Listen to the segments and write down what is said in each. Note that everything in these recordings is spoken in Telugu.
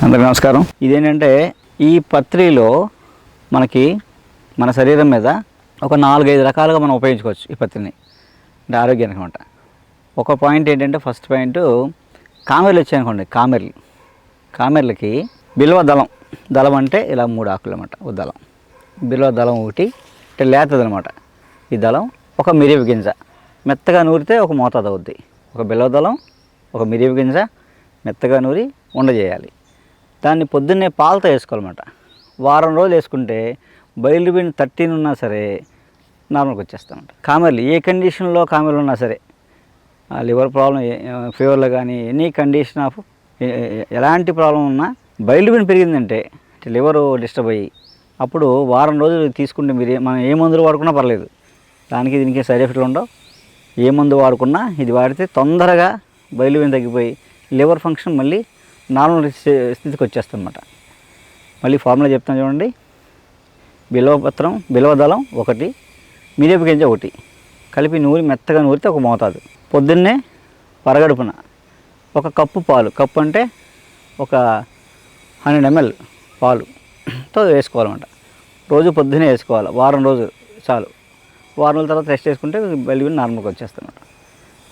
అందరికీ నమస్కారం. ఇదేంటంటే ఈ పత్రిలో మనకి మన శరీరం మీద ఒక 4-5 రకాలుగా మనం ఉపయోగించుకోవచ్చు ఈ పత్రిని, అంటే ఆరోగ్యానికి అనమాట. ఒక పాయింట్ ఏంటంటే, ఫస్ట్ పాయింట్ కామెర్లు వచ్చాయనుకోండి. కామెర్లకి బిల్వ దళం అంటే ఇలా 3 ఆకులు అనమాట. ఒక దళం బిల్వ దళం ఒకటి అంటే లేతది అనమాట. ఈ దళం ఒక మిరియపు గింజ మెత్తగా నూరితే ఒక మోతాదు అవుద్ది. ఒక బిల్వ దళం, ఒక మిరియపు గింజ మెత్తగా నూరి ఉండజేయాలి. దాన్ని పొద్దున్నే పాలతో వేసుకోవాలన్నమాట. వారం రోజులు వేసుకుంటే బయలుబిన్ 13 ఉన్నా సరే నార్మల్కి వచ్చేస్తామంట. కామెర్లు ఏ కండిషన్లో కామెర్లు ఉన్నా సరే, లివర్ ప్రాబ్లం, ఫీవర్లో కానీ, ఎనీ కండిషన్ ఆఫ్ ఎలాంటి ప్రాబ్లం ఉన్నా బయలుబిన్ పెరిగిందంటే లివర్ డిస్టర్బ్ అయ్యి అప్పుడు వారం రోజులు తీసుకుంటే మనం ఏ మందులు వాడుకున్నా పర్లేదు. దానికి దీనికి సైడ్ ఎఫెక్ట్లు ఉండవు. ఏ మందు వాడుకున్నా ఇది వాడితే తొందరగా బయలుబిన్ తగ్గిపోయి లివర్ ఫంక్షన్ మళ్ళీ నార్మల్ స్థితికి వచ్చేస్తుందన్నమాట. మళ్ళీ ఫార్ములా చెప్తాను చూడండి. బిల్వదళం ఒకటి, మిరియపు గింజ ఒకటి కలిపి మెత్తగా నూరితే ఒక మోతాదు. పొద్దున్నే పరగడుపున ఒక కప్పు పాలు, కప్పు అంటే ఒక 100 ml పాలుతో వేసుకోవాలన్నమాట. రోజు పొద్దున్నే వేసుకోవాలి. వారం రోజులు చాలు. వారం రోజుల తర్వాత రెస్ట్ చేసుకుంటే బెల్లి నార్మల్గా వచ్చేస్తామన్నమాట.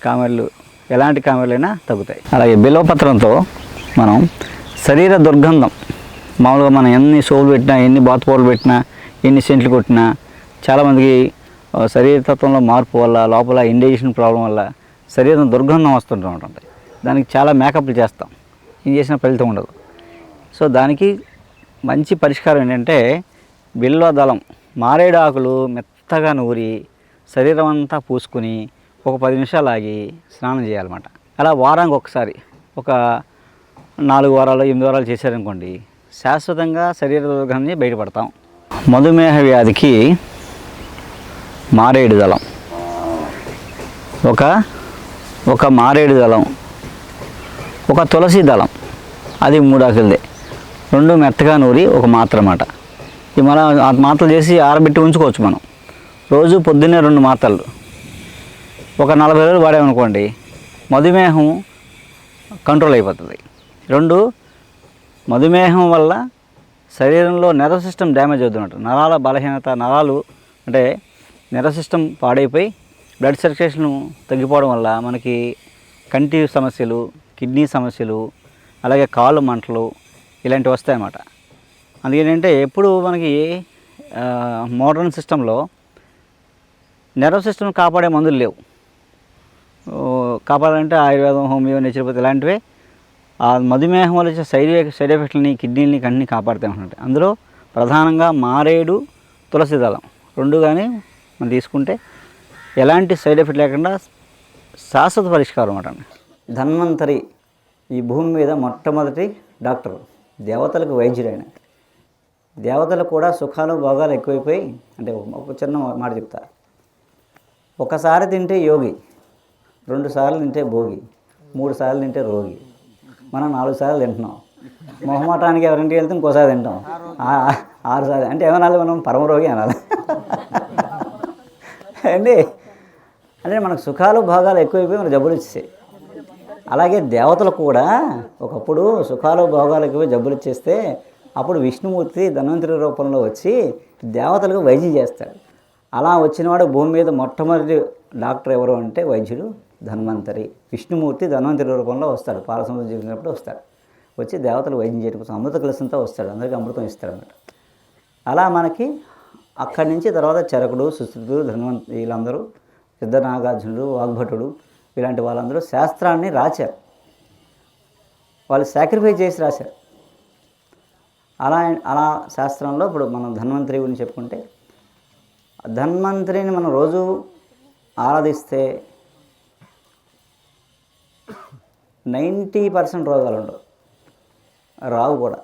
కామెర్లు ఎలాంటి కామెర్లైనా తగ్గుతాయి. అలాగే బిల్వపత్రంతో మనం శరీర దుర్గంధం, మామూలుగా మనం ఎన్ని సోపులు పెట్టినా, ఎన్ని బాత్ పౌడర్లు పెట్టినా, ఎన్ని సెంట్లు కొట్టినా చాలామందికి శరీరతత్వంలో మార్పు వల్ల, లోపల ఇండైజెషన్ ప్రాబ్లం వల్ల శరీరం దుర్గంధం వస్తుంటుంది. దానికి చాలా మేకప్లు చేస్తాం, ఏం చేసినా ఫలితం ఉండదు. సో దానికి మంచి పరిష్కారం ఏంటంటే బిల్వదళం, మారేడు ఆకులు మెత్తగా నూరి శరీరం అంతా పూసుకొని ఒక 10 నిమిషాలు ఆగి స్నానం చేయాలన్నమాట. అలా వారానికి ఒకసారి ఒక 4 వారాలు 8 వారాలు చేశారనుకోండి, శాశ్వతంగా శరీర దుర్గంధాన్ని బయటపడతాం. మధుమేహ వ్యాధికి మారేడు దళం, ఒక మారేడు దళం, ఒక తులసి దళం, అది 3 ఆకులదే, 2 మెత్తగా నూరి ఒక మాత్ర అన్నమాట. ఇది మనం మాత్రలు చేసి ఆరబెట్టి ఉంచుకోవచ్చు. మనం రోజు పొద్దున్నే 2 మాత్రలు ఒక 40 రోజులు వాడామనుకోండి, మధుమేహం కంట్రోల్ అయిపోతుంది. 2, మధుమేహం వల్ల శరీరంలో నర్వ్ సిస్టమ్ డ్యామేజ్ అవుతున్నట్టు, నరాల బలహీనత, నరాలు అంటే నర్వ్ సిస్టమ్ పాడైపోయి బ్లడ్ సర్క్యులేషన్ తగ్గిపోవడం వల్ల మనకి కంటి సమస్యలు, కిడ్నీ సమస్యలు, అలాగే కాళ్ళు మంటలు ఇలాంటివి వస్తాయన్నమాట. అందుకేంటంటే ఎప్పుడు మనకి మోడర్న్ సిస్టంలో నర్వ్ సిస్టమ్ కాపాడే మందులు లేవు. కాపాడాలంటే ఆయుర్వేదం, హోమియో, నేచురోపతి ఇలాంటివే ఆ మధుమేహం వల్ల వచ్చే సైడ్ ఎఫెక్ట్లని, కిడ్నీలని, కంటిని కాపాడుతాయి అన్నమాట. అందులో ప్రధానంగా మారేడు, తులసి దళం 2 కానీ మనం తీసుకుంటే ఎలాంటి సైడ్ ఎఫెక్ట్ లేకుండా శాశ్వత పరిష్కారం అన్నమాట. ధన్వంతరి ఈ భూమి మీద మొట్టమొదటి డాక్టర్, దేవతలకు వైద్యుడైన. దేవతలకు కూడా సుఖాలు భోగాలు ఎక్కువైపోయి, అంటే ఒక చిన్న మాట చెప్తా, ఒకసారి తింటే యోగి, 2 సార్లు తింటే భోగి, 3 సార్లు తింటే రోగి. మనం 4 సార్లు తింటున్నాం. మొహమాటానికి ఎవరింటికి వెళ్తే ఇంకోసారి తింటాం. 6 సార్లు అంటే ఏమనాలి, మనం పరమరోగి అనాలి అండి. అంటే మనకు సుఖాలు భోగాలు ఎక్కువైపోయి మనకు జబ్బులు ఇచ్చేసాయి. అలాగే దేవతలు కూడా ఒకప్పుడు సుఖాలు భోగాలు ఎక్కువై జబ్బులు ఇచ్చేస్తే అప్పుడు విష్ణుమూర్తి ధన్వంతరి రూపంలో వచ్చి దేవతలకు వైద్యం చేస్తాడు. అలా వచ్చినవాడు భూమి మీద మొట్టమొదటి డాక్టర్ ఎవరు అంటే వైద్యుడు ధన్వంతరి. విష్ణుమూర్తి ధన్వంతరి రూపంలో వస్తాడు, పాలసముద్రం జీవించినప్పుడు వస్తాడు. వచ్చి దేవతలు వైద్యం చేయడం కోసం అమృత కలశంతో వస్తాడు, అందరికీ అమృతం ఇస్తాడు అన్నమాట. అలా మనకి అక్కడి నుంచి తర్వాత చరకుడు, సుశ్రుతుడు, వీళ్ళందరూ, సిద్ధనాగార్జునుడు, వాగ్భటుడు ఇలాంటి వాళ్ళందరూ శాస్త్రాన్ని రాశారు. వాళ్ళు సాక్రిఫైస్ చేసి రాశారు. అలా శాస్త్రంలో ఇప్పుడు మనం ధన్వంతరి గురించి చెప్పుకుంటే, ధన్వంతరిని మనం రోజు ఆరాధిస్తే 90% రోగాలు ఉండవు, రావు కూడా.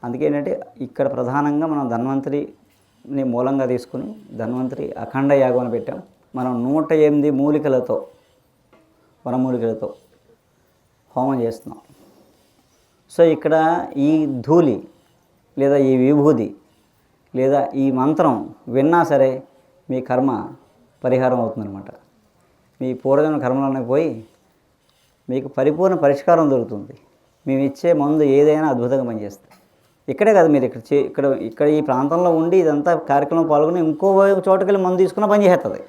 అందుకేంటంటే ఇక్కడ ప్రధానంగా మనం ధన్వంతరిని మూలంగా తీసుకుని ధన్వంతరి అఖండ యాగం అని పెట్టాం. మనం 108 మూలికలతో, వనమూలికలతో హోమం చేస్తున్నాం. సో ఇక్కడ ఈ ధూళి లేదా ఈ విభూది లేదా ఈ మంత్రం విన్నా సరే మీ కర్మ పరిహారం అవుతుందన్నమాట. మీ పూర్వజన్మ కర్మలోనే పోయి మీకు పరిపూర్ణ పరిష్కారం దొరుకుతుంది. మేము ఇచ్చే మందు ఏదైనా అద్భుతంగా పనిచేస్తుంది. ఇక్కడే కాదు, మీరు ఇక్కడ ఈ ప్రాంతంలో ఉండి ఇదంతా కార్యక్రమం పాల్గొని ఇంకో చోటుకి వెళ్ళి మందు తీసుకున్నా పని చేస్తుంది.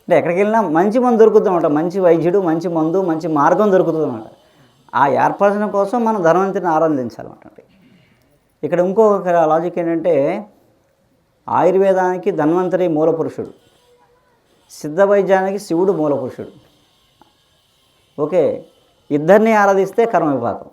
అంటే ఎక్కడికి వెళ్ళినా మంచి మందు దొరుకుతుంది అనమాట, మంచి వైద్యుడు, మంచి మందు, మంచి మార్గం దొరుకుతుంది అనమాట. ఆ ఏర్పరచడం కోసం మనం ధన్వంతరిని ఆరాధించాలన్నమాట. ఇక్కడ ఇంకొక లాజిక్ ఏంటంటే, ఆయుర్వేదానికి ధన్వంతరి మూల పురుషుడు, సిద్ధ వైద్యానికి శివుడు మూల పురుషుడు. ఓకే, ఇద్దరిని ఆరాధిస్తే కర్మ విపాకం.